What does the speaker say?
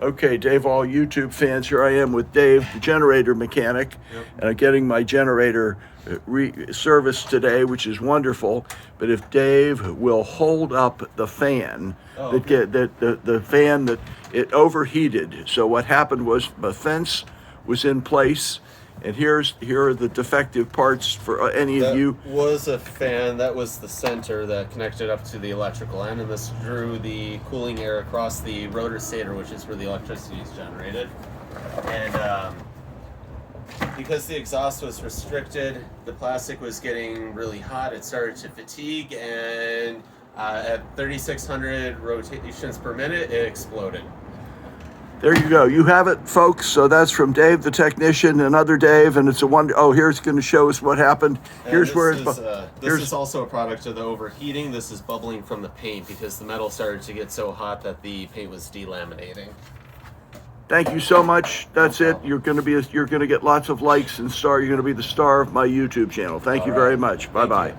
Okay, Dave, all YouTube fans, here I am with Dave, the generator mechanic, getting my generator serviced today, which is wonderful. But if Dave will hold up the fan, the fan that it overheated. So what happened was the fence was in place, and here are the defective parts for any of you. That was a fan. That was the center that connected up to the electrical end, and this drew the cooling air across the rotor stator, which is where the electricity is generated. And because the exhaust was restricted, the plastic was getting really hot. It started to fatigue, and at 3,600 rotations per minute, it exploded. There you go. You have it, folks. So that's from Dave, the technician, another Dave, and it's a wonder. Oh, here's going to show us what happened. Here's where it's. This is also a product of the overheating. This is bubbling from the paint because the metal started to get so hot that the paint was delaminating. Thank you so much. That's it. You're going to get lots of likes and star. You're going to be the star of my YouTube channel. Thank you very much. Bye bye.